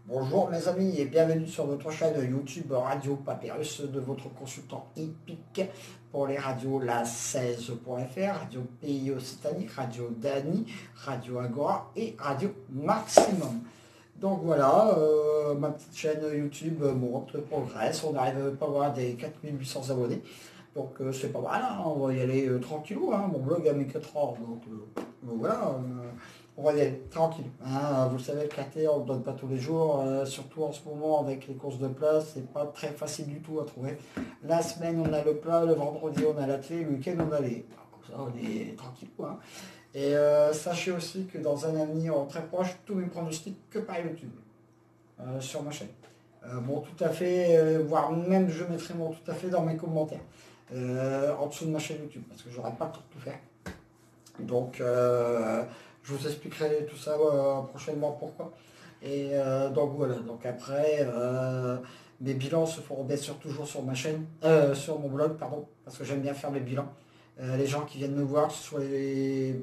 Bonjour mes amis et bienvenue sur votre chaîne YouTube Radio Papyrus de votre consultant hippique pour les radios la 16.fr, Radio Pays Occitanie, Radio Dany, Radio Agora et Radio Maximum. Donc voilà, ma petite chaîne YouTube monte, progresse, on arrive pas à avoir des 4800 abonnés. Donc c'est pas mal, hein, on va y aller tranquillou, hein, mon blog a mis 4 ans, donc voilà. On va y aller tranquille. Hein. Vous le savez, le KT, on ne le donne pas tous les jours. Surtout en ce moment, avec les courses de place, c'est pas très facile du tout à trouver. La semaine, on a le plat. Le vendredi, on a l'athlé. Le week-end, on a les... Comme ça, on est tranquille. Hein. Et sachez aussi que dans un avenir très proche, tous mes pronostics que par YouTube. Sur ma chaîne. Bon, tout à fait, voire même je mettrai mon tout à fait dans mes commentaires. En dessous de ma chaîne YouTube. Parce que j'aurai pas le temps de tout faire. Donc... je vous expliquerai tout ça prochainement pourquoi. Et donc voilà, donc après, mes bilans se feront bien sûr toujours sur ma chaîne, sur mon blog, pardon, parce que j'aime bien faire mes bilans. Les gens qui viennent me voir, que ce soit les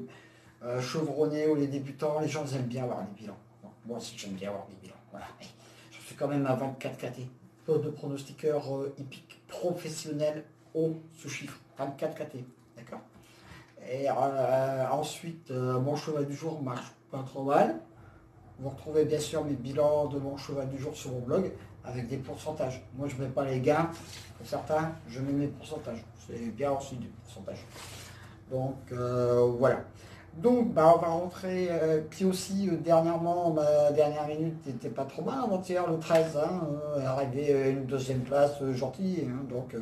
chevronnés ou les débutants, les gens ils aiment bien avoir les bilans. Bon, moi aussi j'aime bien avoir des bilans. Voilà. Je suis quand même à 24 KT. Peu de pronostiqueurs hippiques professionnels ont ce chiffre, 24 KT. D'accord. Et ensuite, mon cheval du jour marche pas trop mal. Vous retrouvez bien sûr mes bilans de mon cheval du jour sur mon blog avec des pourcentages. Moi, je ne mets pas les gains. Pour certains, je mets mes pourcentages. C'est bien aussi du pourcentage. Donc, voilà. Donc, bah, on va rentrer. Puis aussi, dernièrement, ma dernière minute n'était pas trop mal avant-hier, le 13. Hein, arrivé une deuxième place gentille. Hein, donc,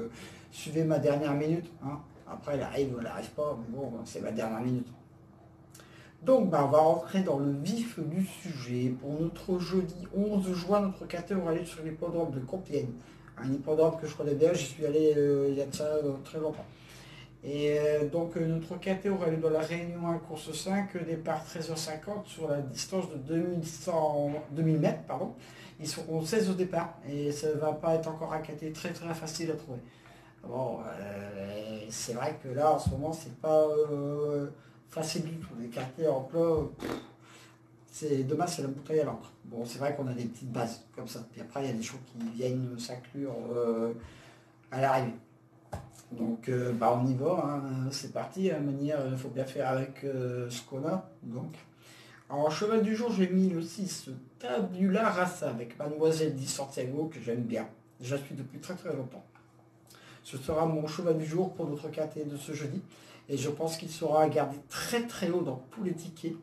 suivez ma dernière minute. Hein. Après, elle n'arrive pas, mais bon, c'est ma dernière minute. Donc, bah, on va rentrer dans le vif du sujet. Pour notre jeudi 11 juin, notre KT aura lieu sur l'hippodrome de Compiègne. Un hippodrome que je connais bien, j'y suis allé il y a de ça très longtemps. Et donc, notre KT aura lieu dans la Réunion 1, course 5, départ 13h50 sur la distance de 2000 mètres. Pardon. Ils seront 16 au départ et ça ne va pas être encore un KT très très facile à trouver. Bon, c'est vrai que là, en ce moment, c'est pas facile du tout. Les quartiers en plat, demain, c'est la bouteille à l'encre. Bon, c'est vrai qu'on a des petites bases comme ça. Puis après, il y a des choses qui viennent s'inclure à l'arrivée. Donc, bah, on y va. Hein. C'est parti. À manière, il faut bien faire avec ce qu'on a. Donc, en cheval du jour, j'ai mis le 6 Tabula Rasa avec Mademoiselle Di Santiago que j'aime bien. Je la suis depuis très très longtemps. Ce sera mon cheval du jour pour notre KT de ce jeudi. Et je pense qu'il sera gardé très très haut dans tous les tickets.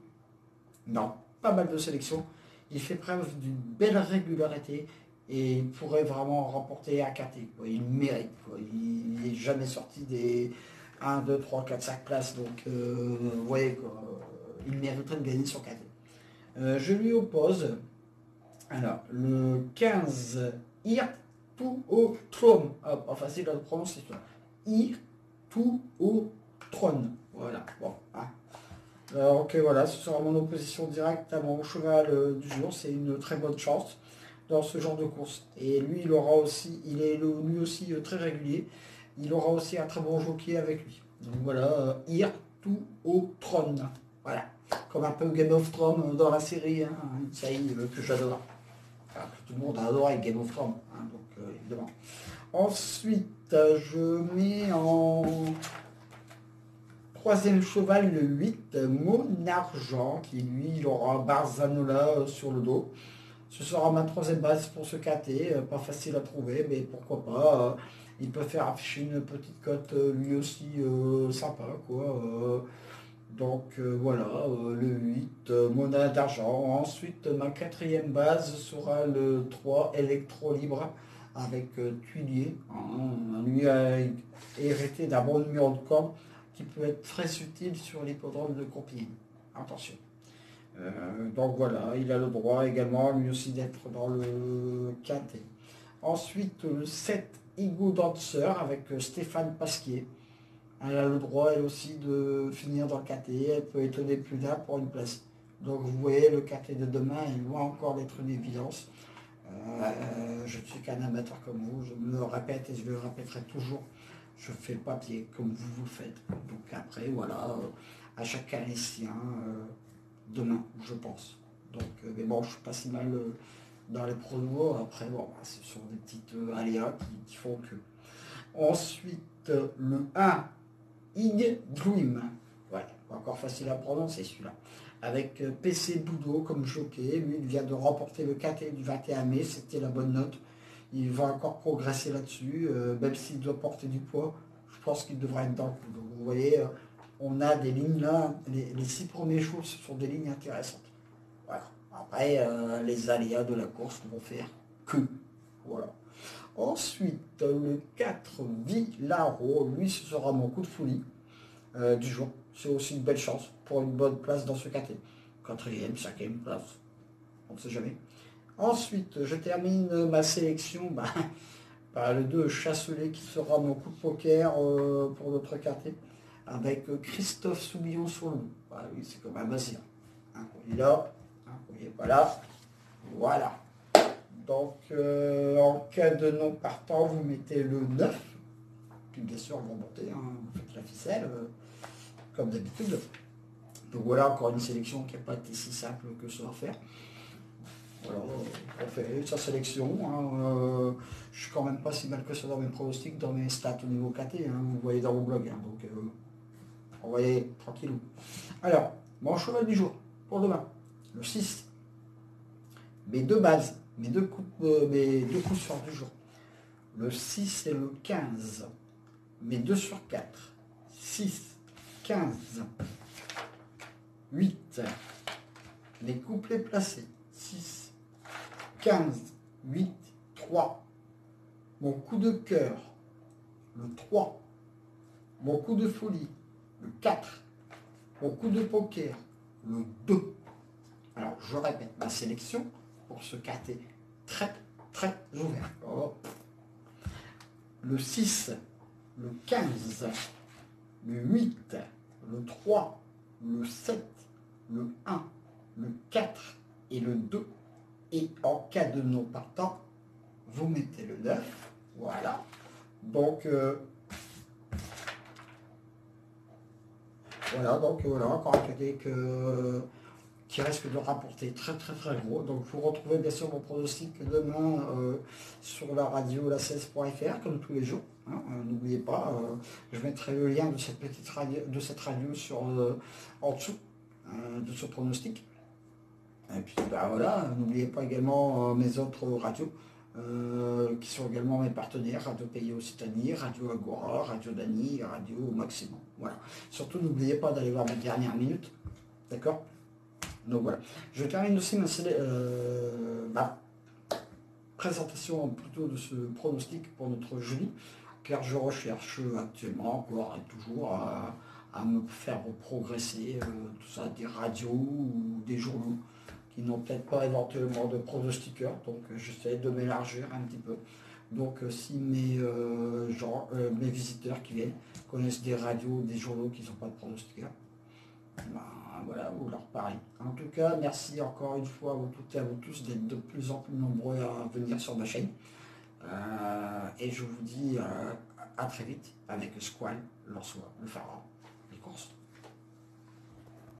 Dans pas mal de sélections. Il fait preuve d'une belle régularité. Et il pourrait vraiment remporter un KT. Il mérite. Il n'est jamais sorti des 1, 2, 3, 4, 5 places. Donc vous voyez quoi. Il mériterait de gagner son KT. Je lui oppose alors le 15 Ir tout au trône. Ah, pas facile à le prononcer. Ir tout au trône. Voilà. Bon. Hein. Ok, voilà, ce sera mon opposition directe à mon cheval du jour. C'est une très bonne chance dans ce genre de course. Et lui, il aura aussi, il est lui aussi très régulier. Il aura aussi un très bon jockey avec lui. Donc voilà, Ir tout au trône. Voilà. Comme un peu Game of Thrones dans la série, hein, une série que j'adore. Enfin, que tout le monde a adoré Game of Thrones, hein, donc évidemment. Ensuite, je mets en troisième cheval le 8, Monargent, qui lui, il aura Barzanola sur le dos. Ce sera ma troisième base pour ce KT, pas facile à trouver, mais pourquoi pas. Il peut faire afficher une petite cote lui aussi sympa, quoi. Donc voilà, le 8, monnaie d'argent. Ensuite, ma quatrième base sera le 3, électro libre avec Tuilier. Hein. Lui a hérité d'un bon numéro de corde qui peut être très utile sur l'hippodrome de Compiègne. Attention. Donc voilà, il a le droit également lui aussi d'être dans le quintet. Ensuite, le 7, Ego Dancer avec Stéphane Pasquier. Elle a le droit, elle aussi, de finir dans le KT. Elle peut étonner plus d'un pour une place. Donc vous voyez, le KT de demain est loin encore d'être une évidence. Je ne suis qu'un amateur comme vous. Je me le répète et je le répéterai toujours. Je fais le papier comme vous le faites. Donc après, voilà, à chacun les siens. Demain, je pense. Donc, mais bon, je suis pas si mal dans les pronos. Après, bon, bah, ce sont des petites aléas qui font que. Ensuite, le 1, Ig Dream. Ouais, encore facile à prononcer celui-là. Avec PC Boudot comme jockey. Lui, il vient de remporter le KT du 21 mai. C'était la bonne note. Il va encore progresser là-dessus. Même s'il doit porter du poids, je pense qu'il devrait être dans le coup. Donc, vous voyez, on a des lignes là. Les 6 premiers jours, ce sont des lignes intéressantes. Voilà. Après, les aléas de la course ne vont faire que. Voilà. Ensuite, le 4, Villaro, lui, ce sera mon coup de folie du jour. C'est aussi une belle chance pour une bonne place dans ce KT. 4e, 5e place, on ne sait jamais. Ensuite, je termine ma sélection par le 2, Chasselet, qui sera mon coup de poker pour notre KT, avec Christophe Soubillon sur le bout. Voilà, oui, c'est comme un bassin. Un courrier là, un courrier pas là. Voilà. Donc, en cas de non partant, vous mettez le 9. Puis bien sûr, vous remontez, hein, vous faites la ficelle, comme d'habitude. Donc voilà, encore une sélection qui n'a pas été si simple que ça à faire. Voilà, on fait sa sélection. Hein, je suis quand même pas si mal que ça dans mes pronostics, dans mes stats au niveau KT, hein, vous voyez dans mon blog. Hein, donc, on va y aller tranquillou. Alors, mon cheval du jour, pour demain, le 6. Mes deux bases. Mes deux coups sur du jour. Le 6 et le 15. Mes 2 sur 4. 6, 15, 8. Les couplets placés. 6, 15, 8, 3. Mon coup de cœur. Le 3. Mon coup de folie. Le 4. Mon coup de poker. Le 2. Alors, je répète ma sélection pour ce quartier très, très ouvert. Oh. Le 6, le 15, le 8, le 3, le 7, le 1, le 4 et le 2. Et en cas de non partant, vous mettez le 9. Voilà. Donc, voilà, encore un cadet qui risque de rapporter très très très gros. Donc vous retrouvez bien sûr mon pronostic demain sur la radio la16.fr comme tous les jours. Hein, n'oubliez pas, je mettrai le lien de cette petite radio, sur, en dessous de ce pronostic. Et puis voilà, n'oubliez pas également mes autres radios qui sont également mes partenaires, Radio Pays Occitanie, Radio Agora, Radio Dany, Radio Maximum. Voilà. Surtout n'oubliez pas d'aller voir mes dernières minutes. D'accord ? Donc voilà. Je termine aussi ma présentation plutôt de ce pronostic pour notre jeudi, car je recherche actuellement encore et toujours à me faire progresser, tout ça, des radios ou des journaux qui n'ont peut-être pas éventuellement de pronostiqueurs, donc j'essaie de m'élargir un petit peu. Donc si mes visiteurs qui viennent connaissent des radios, des journaux qui ne sont pas de pronostiqueurs, voilà, vous leur parlez. En tout cas, merci encore une fois à vous toutes et à vous tous d'être de plus en plus nombreux à venir sur ma chaîne. Et je vous dis à très vite avec Squall, le pharaon.